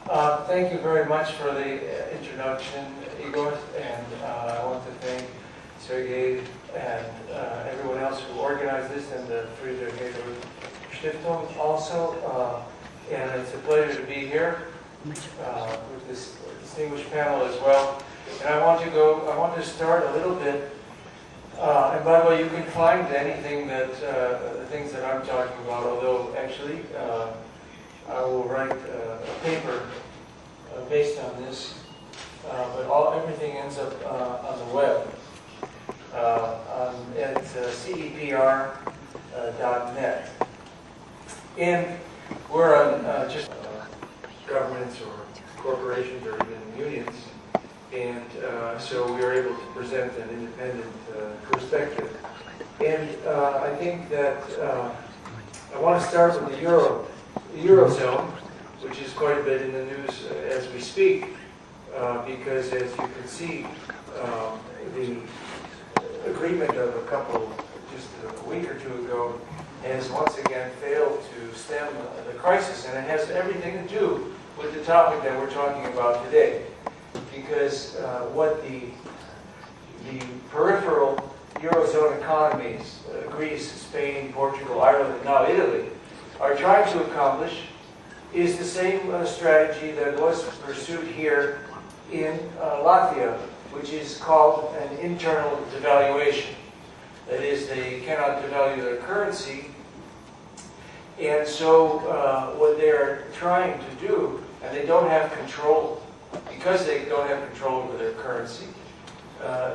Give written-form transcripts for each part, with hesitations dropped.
Thank you very much for the introduction, Igor, and I want to thank Sergey and everyone else who organized this, and the Frīdriha Eberta also. And it's a pleasure to be here with this distinguished panel as well. And I want to start a little bit. And by the way, you can find anything that the things that I'm talking about. Although actually, I will write a paper based on this, but everything ends up on the web at CEPR.net. And we're on just governments or corporations or even unions, and so we are able to present an independent perspective. And I think that I want to start with the Eurozone, which is quite a bit in the news as we speak, because as you can see, the agreement of just a week or two ago has once again failed to stem the crisis, and it has everything to do with the topic that we're talking about today. Because what the peripheral Eurozone economies, Greece, Spain, Portugal, Ireland, and now Italy, are trying to accomplish is the same strategy that was pursued here in Latvia, which is called an internal devaluation. That is, they cannot devalue their currency, and so what they're trying to do, and they don't have control, because they don't have control over their currency,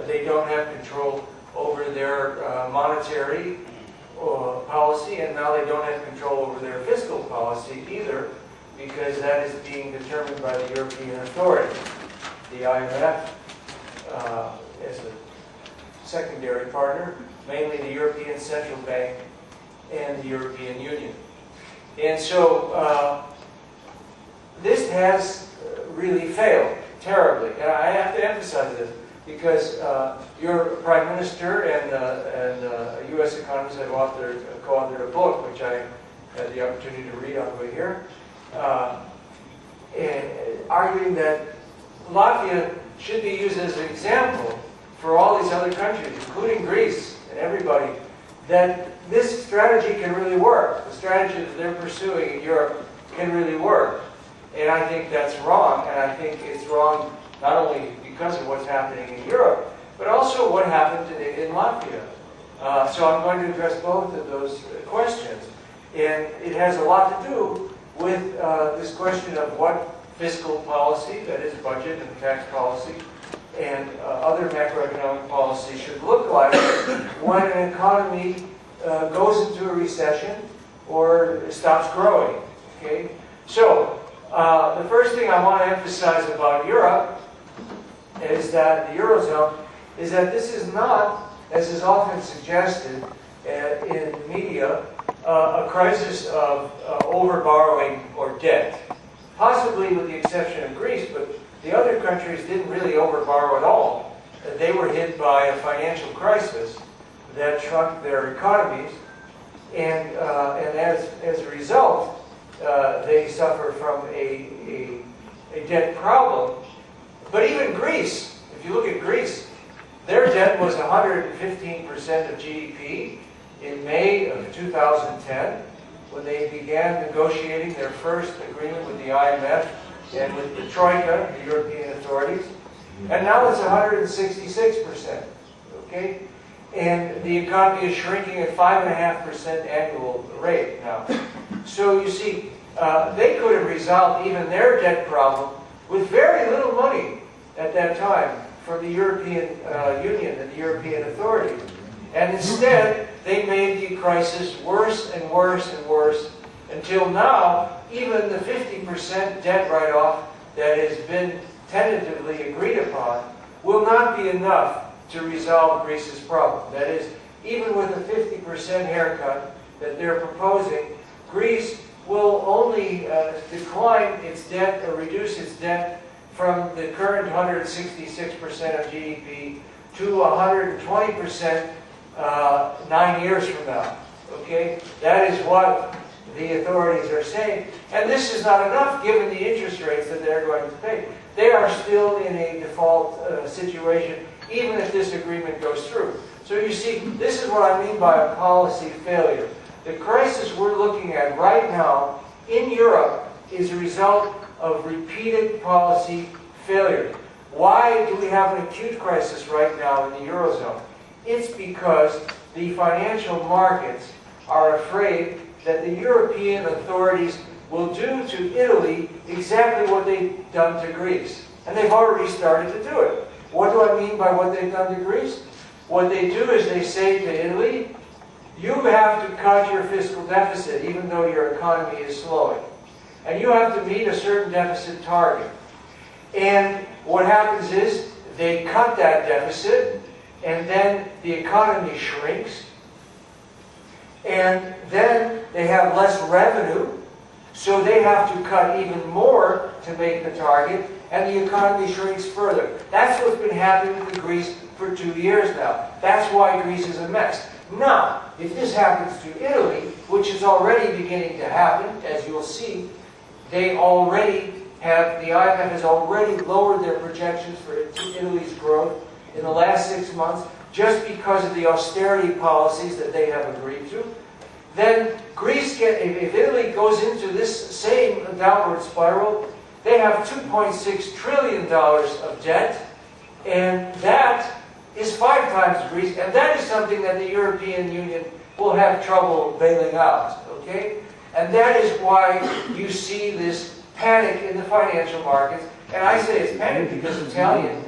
they don't have control over their monetary policy, and now they don't have control over their fiscal policy either, because that is being determined by the European authority, the IMF as a secondary partner, mainly the European Central Bank and the European Union. And so this has really failed terribly, and I have to emphasize this because your Prime Minister and a U.S. economist have co-authored a book, which I had the opportunity to read on the way here, and arguing that Latvia should be used as an example for all these other countries, including Greece and everybody, that this strategy can really work. The strategy that they're pursuing in Europe can really work. And I think that's wrong, and I think it's wrong not only because of what's happening in Europe, but also what happened in Latvia. So I'm going to address both of those questions. And it has a lot to do with this question of what fiscal policy, that is budget and tax policy, and other macroeconomic policy should look like when an economy goes into a recession or stops growing. Okay? So, the first thing I want to emphasize about Europe is that the Eurozone is that this is not, as is often suggested in media, a crisis of overborrowing or debt. Possibly with the exception of Greece, but the other countries didn't really overborrow at all. They were hit by a financial crisis that shrunk their economies, and as a result, they suffer from a debt problem. But even Greece, if you look at Greece, their debt was 115% of GDP in May of 2010, when they began negotiating their first agreement with the IMF and with the Troika, the European authorities. And now it's 166%. Okay? And the economy is shrinking at 5.5% annual rate now. So you see, they could have resolved even their debt problem with very little money at that time from the European Union and the European authorities. And instead, they made the crisis worse and worse and worse until now, even the 50% debt write-off that has been tentatively agreed upon will not be enough to resolve Greece's problem. That is, even with a 50% haircut that they're proposing, Greece will only decline its debt or reduce its debt from the current 166% of GDP to 120% 9 years from now. Okay? That is what the authorities are saying. And this is not enough given the interest rates that they're going to pay. They are still in a default situation, even if this agreement goes through. So you see, this is what I mean by a policy failure. The crisis we're looking at right now in Europe is a result of repeated policy failure. Why do we have an acute crisis right now in the Eurozone? It's because the financial markets are afraid that the European authorities will do to Italy exactly what they've done to Greece. And they've already started to do it. What do I mean by what they've done to Greece? What they do is they say to Italy, you have to cut your fiscal deficit even though your economy is slowing. And you have to meet a certain deficit target. And what happens is they cut that deficit, and then the economy shrinks, and then they have less revenue, so they have to cut even more to make the target, and the economy shrinks further. That's what's been happening to Greece for 2 years now. That's why Greece is a mess. Now, if this happens to Italy, which is already beginning to happen, as you'll see, they already have, the IMF has already lowered their projections for Italy's growth in the last 6 months just because of the austerity policies that they have agreed to. Then Greece, if Italy goes into this same downward spiral, they have $2.6 trillion of debt, and that is 5 times Greece, and that is something that the European Union will have trouble bailing out, okay? And that is why you see this panic in the financial markets. And I say it's panic because Italian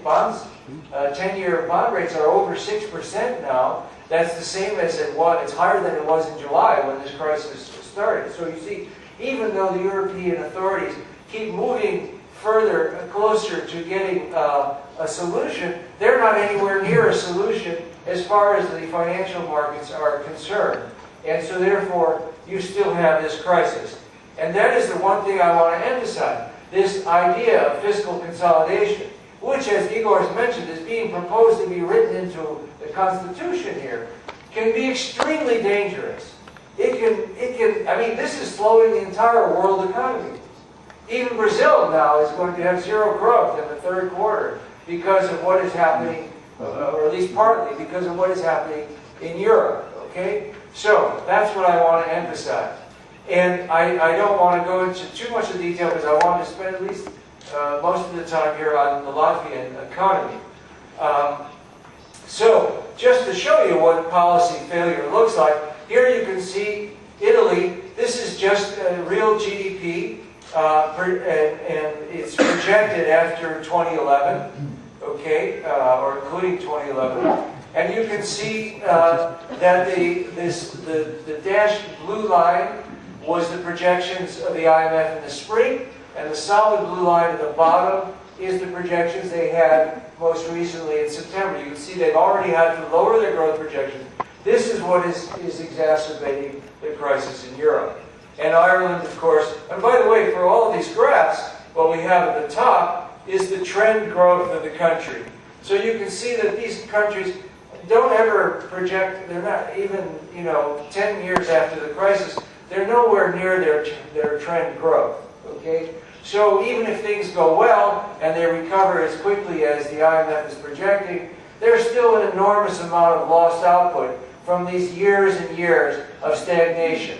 bonds, 10-year bond rates are over 6% now. That's the same as it was. It's higher than it was in July when this crisis started. So you see, even though the European authorities keep moving further, closer to getting a solution, they're not anywhere near a solution as far as the financial markets are concerned. And so therefore, you still have this crisis. And that is the one thing I want to emphasize, this idea of fiscal consolidation, which, as Igor has mentioned, is being proposed to be written into the Constitution here, can be extremely dangerous. I mean, this is slowing the entire world economy. Even Brazil now is going to have zero growth in the third quarter because of what is happening, or at least partly because of what is happening in Europe, okay? So, that's what I want to emphasize. And I don't want to go into too much of detail because I want to spend at least most of the time here on the Latvian economy. So, just to show you what policy failure looks like, here you can see Italy. This is just real GDP, and it's projected after 2011, okay, or including 2011. And you can see that the dashed blue line was the projections of the IMF in the spring, and the solid blue line at the bottom is the projections they had most recently in September. You can see they've already had to lower their growth projections. This is what is exacerbating the crisis in Europe. And Ireland, of course, and by the way, for all of these graphs, what we have at the top is the trend growth of the country. So you can see that these countries don't ever project, they're not even, 10 years after the crisis, they're nowhere near their trend growth, okay? So even if things go well and they recover as quickly as the IMF is projecting, there's still an enormous amount of lost output from these years and years of stagnation.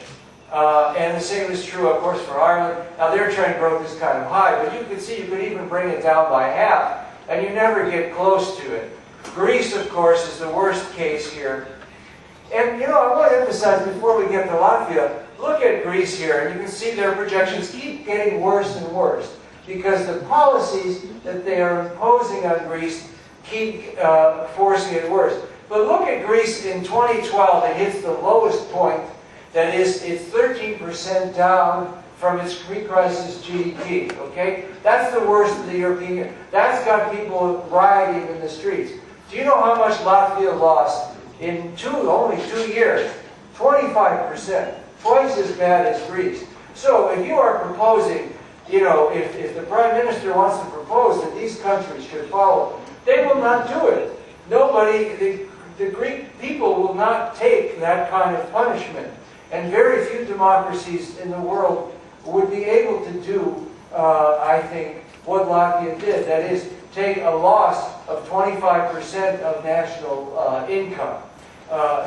And the same is true, of course, for Ireland. Now their trend growth is kind of high, but you can see you could even bring it down by half, and you never get close to it. Greece, of course, is the worst case here. And, I want to emphasize before we get to Latvia, look at Greece here, and you can see their projections keep getting worse and worse because the policies that they are imposing on Greece keep forcing it worse. But look at Greece in 2012, it hits the lowest point. That is, it's 13% down from its pre-crisis GDP, okay? That's the worst of the European Union. That's got people rioting in the streets. Do you know how much Latvia lost in only 2 years? 25%. Twice as bad as Greece. So if you are proposing, if the Prime Minister wants to propose that these countries should follow, they will not do it. Nobody, the Greek people will not take that kind of punishment. And very few democracies in the world would be able to do, I think, what Latvia did. That is, take a loss of 25% of national income.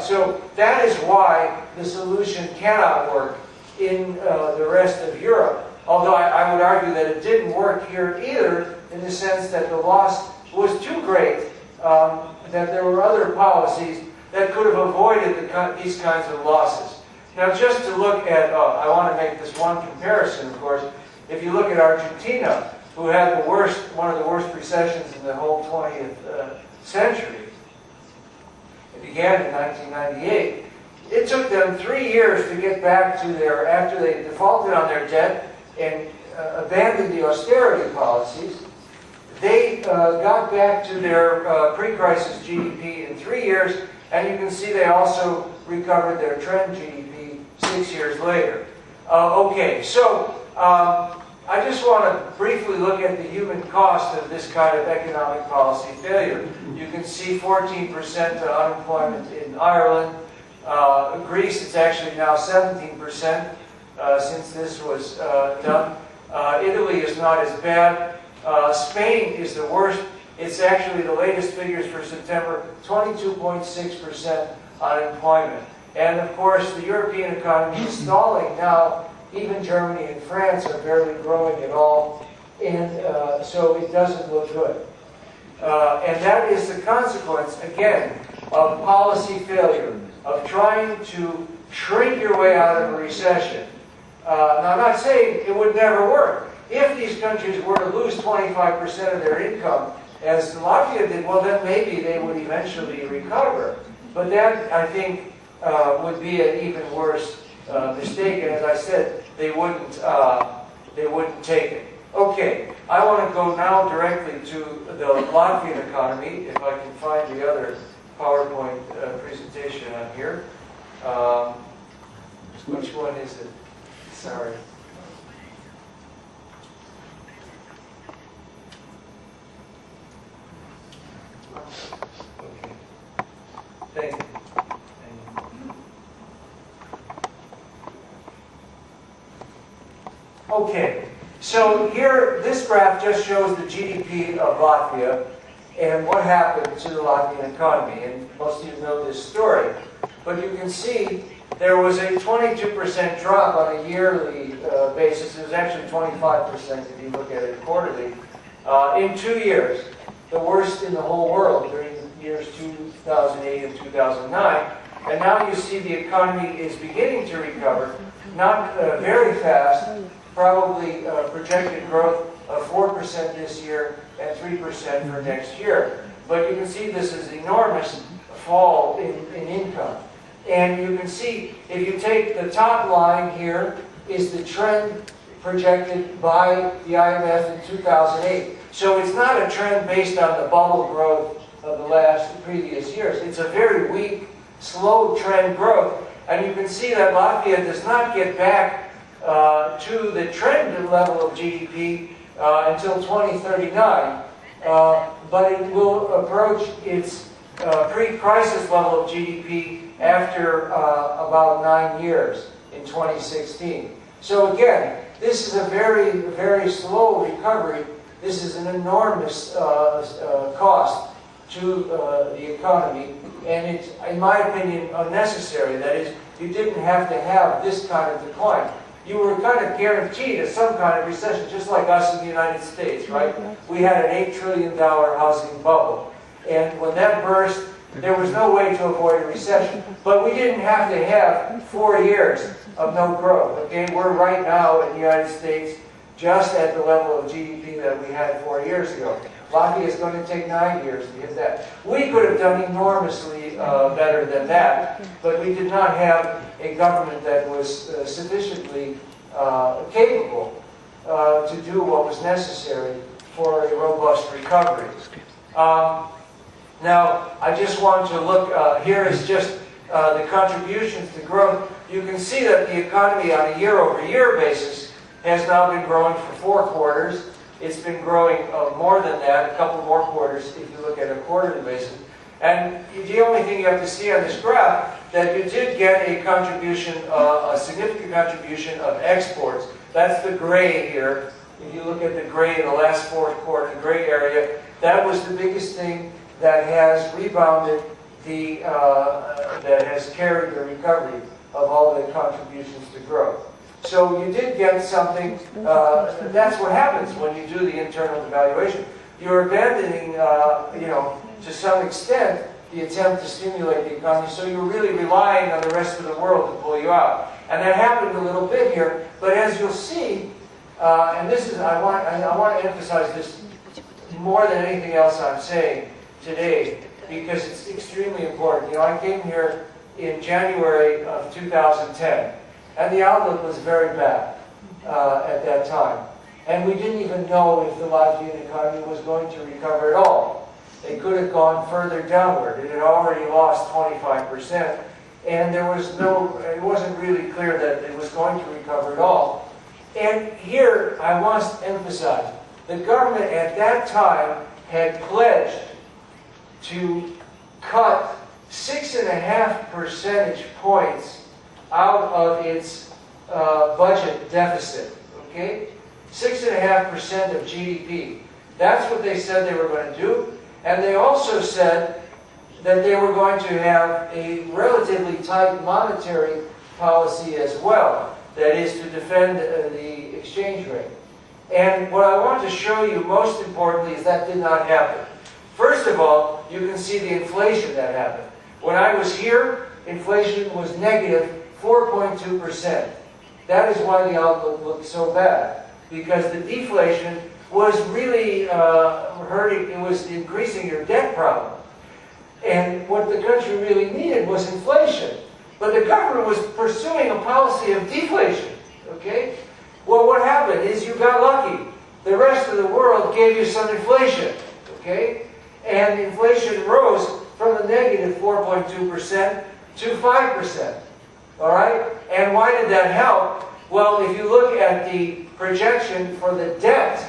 So that is why the solution cannot work in the rest of Europe. Although I would argue that it didn't work here either, in the sense that the loss was too great, that there were other policies that could have avoided these kinds of losses. Now, just to look at, I want to make this one comparison, of course. If you look at Argentina, who had one of the worst recessions in the whole 20th century, it began in 1998. It took them 3 years to get back to after they defaulted on their debt and abandoned the austerity policies, they got back to their pre-crisis GDP in 3 years, and you can see they also recovered their trend GDP 6 years later. Okay, so I just want to briefly look at the human cost of this kind of economic policy failure. You can see 14% unemployment in Ireland. Greece, it's actually now 17% since this was done. Italy is not as bad. Spain is the worst. It's actually the latest figures for September, 22.6% unemployment. And of course, the European economy is stalling now. Even Germany and France are barely growing at all. And so it doesn't look good. And that is the consequence, again, of policy failure, of trying to shrink your way out of a recession. Now, I'm not saying it would never work. If these countries were to lose 25% of their income, as Latvia did, well, then maybe they would eventually recover. But that, I think, would be an even worse mistake. And as I said, they wouldn't take it. Okay, I want to go now directly to the Latvian economy, if I can find the other PowerPoint presentation on here. Which one is it? Sorry. Okay. Thank you. Okay, so here, this graph just shows the GDP of Latvia and what happened to the Latvian economy. And most of you know this story. But you can see there was a 22% drop on a yearly basis. It was actually 25% if you look at it quarterly. In 2 years, the worst in the whole world during the years 2008 and 2009. And now you see the economy is beginning to recover, not very fast, probably projected growth of 4% this year and 3% for next year. But you can see this is enormous fall in income. And you can see, if you take the top line here, is the trend projected by the IMF in 2008. So it's not a trend based on the bubble growth of the previous years. It's a very weak, slow trend growth. And you can see that Latvia does not get back to the trend level of GDP until 2039. But it will approach its pre-crisis level of GDP after about 9 years in 2016. So again, this is a very, very slow recovery. This is an enormous cost to the economy, and it's, in my opinion, unnecessary. That is, you didn't have to have this kind of decline. You were kind of guaranteed some kind of recession, just like us in the United States, right? We had an $8 trillion housing bubble. And when that burst, there was no way to avoid a recession. But we didn't have to have 4 years of no growth. Okay, we're right now in the United States just at the level of GDP that we had 4 years ago. Latvia is going to take 9 years to hit that. We could have done enormously better than that, but we did not have a government that was sufficiently capable to do what was necessary for a robust recovery. Now, I just want to look, here is just the contributions to growth. You can see that the economy on a year-over-year basis has now been growing for 4 quarters. It's been growing more than that, a couple more quarters if you look at a quarterly basis. And the only thing you have to see on this graph that you did get a contribution, a significant contribution of exports. That's the gray here. If you look at the gray in the last fourth quarter, the gray area, that was the biggest thing that has rebounded that has carried the recovery of all the contributions to growth. So you did get something, that's what happens when you do the internal devaluation. You're abandoning, to some extent, the attempt to stimulate the economy, so you're really relying on the rest of the world to pull you out. And that happened a little bit here, but as you'll see, and this is, I want to emphasize this more than anything else I'm saying today, because it's extremely important. I came here in January of 2010, and the outlook was very bad at that time. And we didn't even know if the Latvian economy was going to recover at all. It could have gone further downward. It had already lost 25%, and it wasn't really clear that it was going to recover at all. And here, I must emphasize, the government at that time had pledged to cut 6.5 percentage points out of its budget deficit, okay? 6.5% of GDP. That's what they said they were going to do. And they also said that they were going to have a relatively tight monetary policy as well. That is to defend the exchange rate. And what I want to show you most importantly is that did not happen. First of all, you can see the inflation that happened. When I was here, inflation was negative 4.2%. That is why the outlook looked so bad. Because the deflation was really hurting, it was increasing your debt problem. And what the country really needed was inflation. But the government was pursuing a policy of deflation, okay? Well, what happened is you got lucky. The rest of the world gave you some inflation, okay? And inflation rose from the negative 4.2% to 5%, all right? And why did that help? Well, if you look at the projection for the debt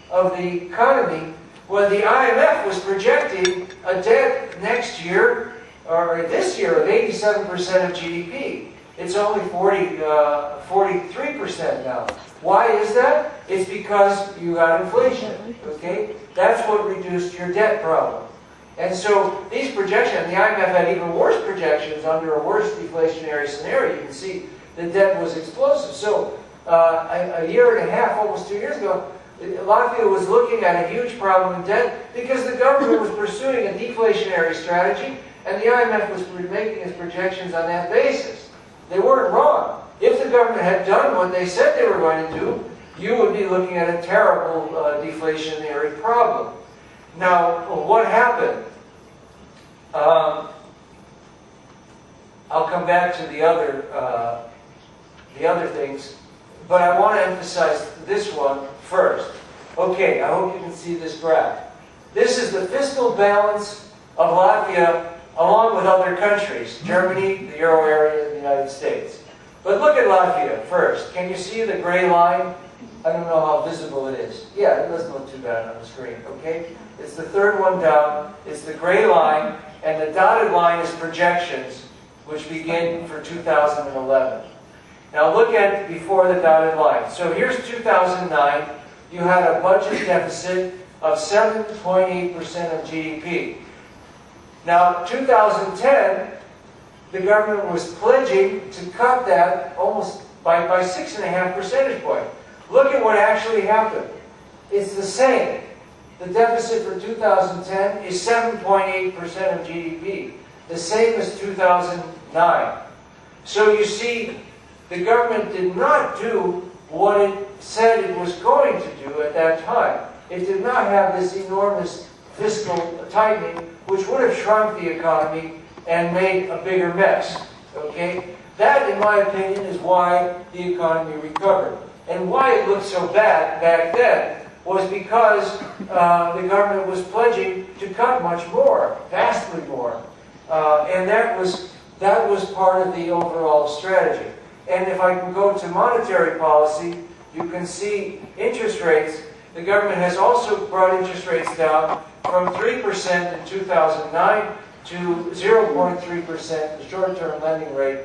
of the economy, well, the IMF was projecting a debt next year, or this year, of 87% of GDP. It's only 43% now. Why is that? It's because you got inflation, okay? That's what reduced your debt problem. And so these projections, the IMF had even worse projections under a worse deflationary scenario. You can see the debt was explosive. So a year and a half, almost 2 years ago, Latvia was looking at a huge problem in debt because the government was pursuing a deflationary strategy, and the IMF was making its projections on that basis. They weren't wrong. If the government had done what they said they were going to do, you would be looking at a terrible deflationary problem. Now, what happened? I'll come back to the other things, but I want to emphasize this one first. Okay, I hope you can see this graph. This is the fiscal balance of Latvia along with other countries, Germany, the Euro area, and the United States. But look at Latvia first. Can you see the gray line? I don't know how visible it is. Yeah, it doesn't look too bad on the screen, okay? It's the third one down. It's the gray line, and the dotted line is projections, which begin for 2011. Now look at before the dotted line. So here's 2009. You had a budget deficit of 7.8% of GDP. Now, 2010, the government was pledging to cut that almost by 6.5 percentage points. Look at what actually happened. It's the same. The deficit for 2010 is 7.8% of GDP, the same as 2009. So you see, the government did not do what it said it was going to do at that time. It did not have this enormous fiscal tightening, which would have shrunk the economy and made a bigger mess. Okay? That, in my opinion, is why the economy recovered. And why it looked so bad back then was because the government was pledging to cut much more, vastly more. And that was part of the overall strategy. And if I can go to monetary policy, you can see interest rates. The government has also brought interest rates down from 3% in 2009 to 0.3%, the short-term lending rate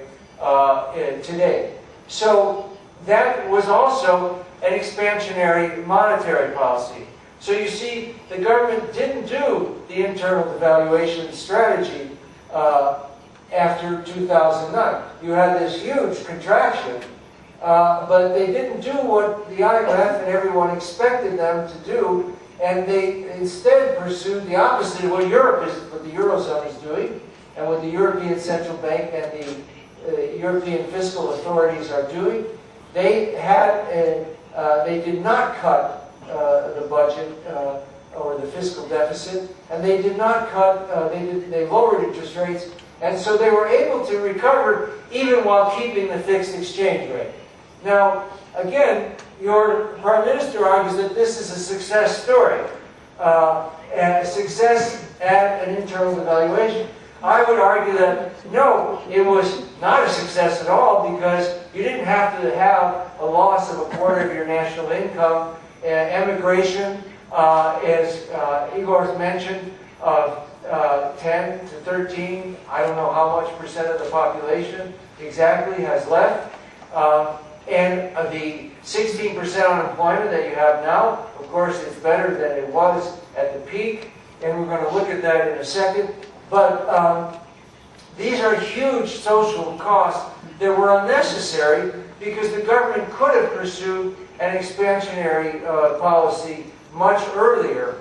today. So that was also an expansionary monetary policy. So you see, the government didn't do the internal devaluation strategy after 2009. You had this huge contraction, but they didn't do what the IMF and everyone expected them to do, and they instead pursued the opposite of what what the Eurozone is doing, and what the European Central Bank and the European fiscal authorities are doing. They did not cut the budget or the fiscal deficit, and they did not cut. They lowered interest rates, and so they were able to recover even while keeping the fixed exchange rate. Now, again, your Prime Minister argues that this is a success story, and a success at an internal devaluation. I would argue that no, it was not a success at all, because you didn't have to have a loss of a quarter of your national income. Emigration, as Igor mentioned, of 10 to 13, I don't know how much percent of the population exactly has left. And the 16% unemployment that you have now, of course, it's better than it was at the peak, and we're going to look at that in a second. But these are huge social costs that were unnecessary, because the government could have pursued an expansionary policy much earlier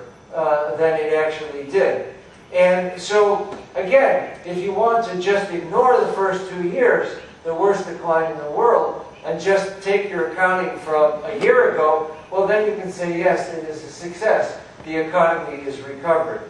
than it actually did. And so, again, if you want to just ignore the first 2 years, the worst decline in the world, and just take your accounting from a year ago, well, then you can say, yes, it is a success. The economy is recovered.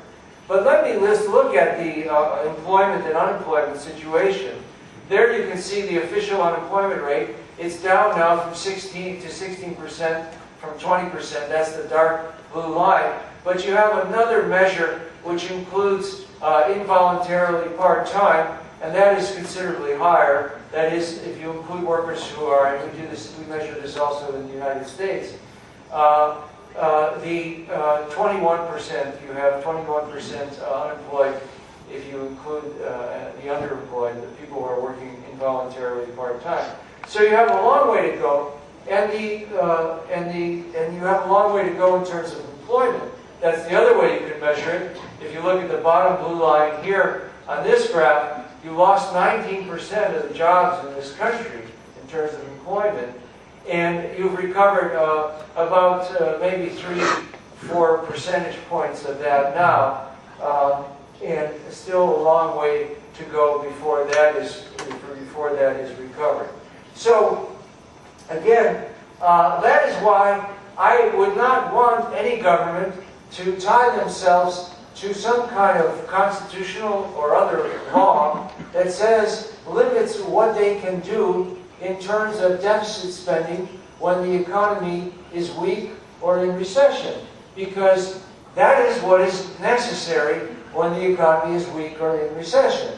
But let me look at the employment and unemployment situation. There you can see the official unemployment rate. It's down now from 16 to 16%, from 20%. That's the dark blue line. But you have another measure which includes involuntarily part-time, and that is considerably higher. That is, if you include workers who are, and we measure this also in the United States, the 21%, you have 21% unemployed if you include the underemployed, the people who are working involuntarily part-time. So you have a long way to go, and you have a long way to go in terms of employment. That's the other way you can measure it. If you look at the bottom blue line here on this graph, you lost 19% of the jobs in this country in terms of employment, and you've recovered about maybe 3-4 percentage points of that now, and still a long way to go before that is recovered. So, again, that is why I would not want any government to tie themselves to some kind of constitutional or other law that says, limits what they can do in terms of deficit spending when the economy is weak or in recession, because that is what is necessary when the economy is weak or in recession.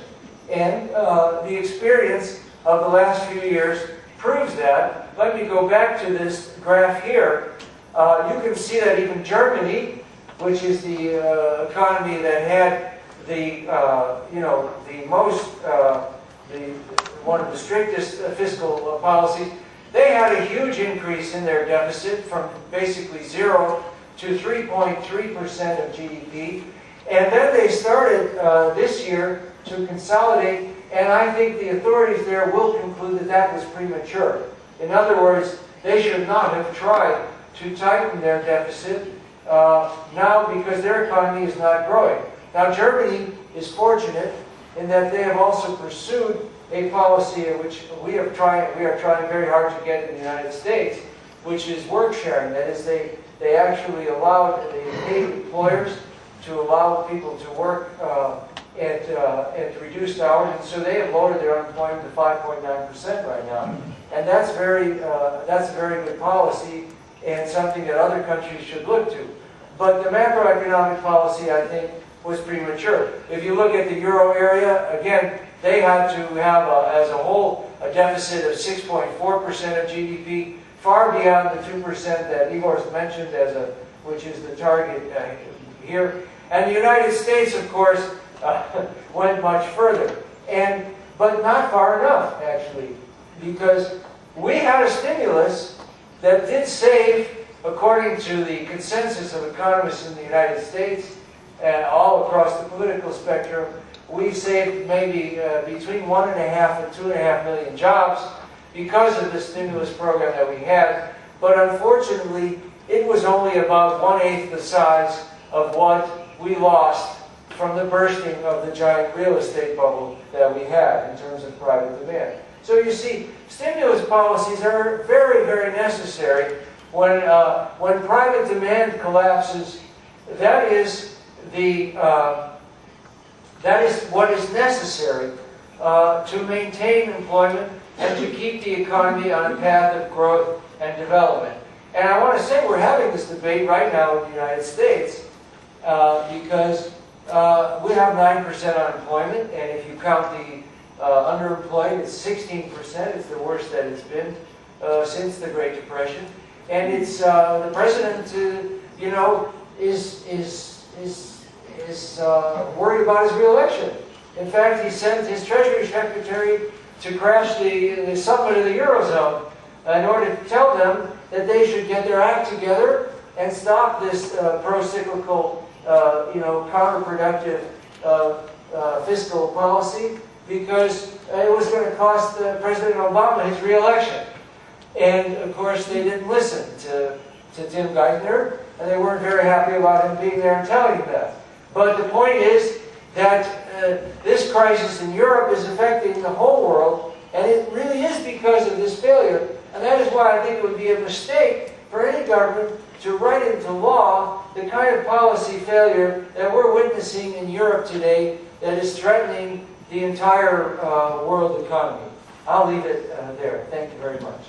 And the experience of the last few years proves that. Let me go back to this graph here. You can see that even Germany, which is the economy that had one of the strictest fiscal policies, they had a huge increase in their deficit from basically 0 to 3.3% of GDP. And then they started this year to consolidate, and I think the authorities there will conclude that that was premature. In other words, they should not have tried to tighten their deficit now, because their economy is not growing. Now, Germany is fortunate in that they have also pursued a policy which we are trying very hard to get in the United States, which is work sharing. That is, they actually paid employers to allow people to work at reduced hours, and so they have lowered their unemployment to 5.9% right now, and that's a very good policy and something that other countries should look to. But the macroeconomic policy, I think, was premature. If you look at the euro area, again, they had to have, as a whole, a deficit of 6.4% of GDP, far beyond the 2% that Igor mentioned, which is the target here. And the United States, of course, went much further. But not far enough, actually, because we had a stimulus that did save, according to the consensus of economists in the United States and all across the political spectrum, we saved maybe between 1.5 and 2.5 million jobs because of the stimulus program that we had. But unfortunately, it was only about 1/8 the size of what we lost from the bursting of the giant real estate bubble that we had in terms of private demand. So you see, stimulus policies are very, very necessary. When private demand collapses, that is what is necessary to maintain employment and to keep the economy on a path of growth and development. And I want to say we're having this debate right now in the United States because we have 9% unemployment, and if you count the underemployed, it's 16%. It's the worst that it's been since the Great Depression. And it's the president, is worried about his reelection. In fact, he sent his Treasury Secretary to crash the summit of the Eurozone in order to tell them that they should get their act together and stop this pro-cyclical, counterproductive fiscal policy, because it was going to cost President Obama his reelection. And of course, they didn't listen to Tim Geithner, and they weren't very happy about him being there and telling them that. But the point is that this crisis in Europe is affecting the whole world, and it really is because of this failure. And that is why I think it would be a mistake for any government to write into law the kind of policy failure that we're witnessing in Europe today that is threatening the entire world economy. I'll leave it there. Thank you very much.